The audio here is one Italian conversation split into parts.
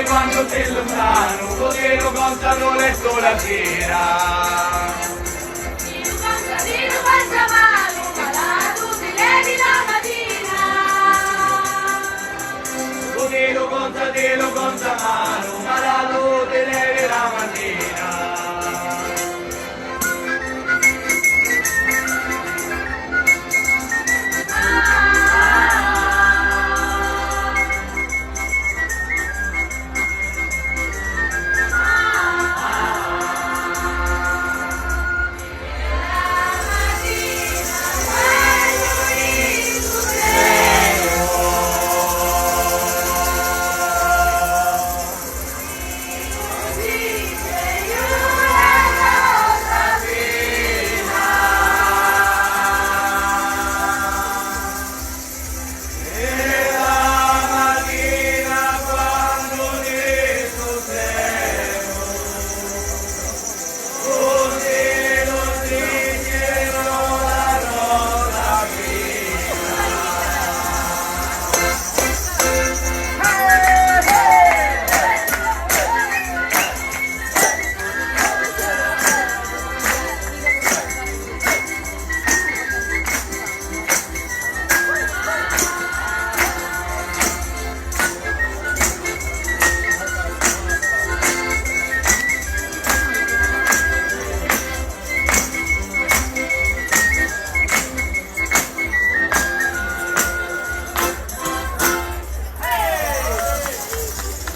quando sei lontano, così lo contano letto la sera. Dillo quanta mano, malato ti levi la mattina. Così lo conta mano, malato ti levi la mattina.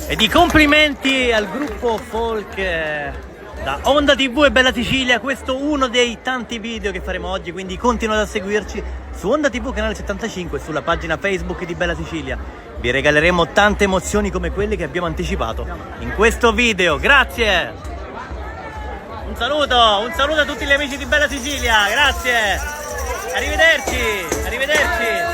E di complimenti al gruppo folk da Onda TV e Bella Sicilia. Questo è uno dei tanti video che faremo oggi, quindi continuate a seguirci su Onda TV canale 75 e sulla pagina Facebook di Bella Sicilia. Vi regaleremo tante emozioni come quelle che abbiamo anticipato in questo video. Grazie! Un saluto a tutti gli amici di Bella Sicilia, grazie! Arrivederci! Arrivederci!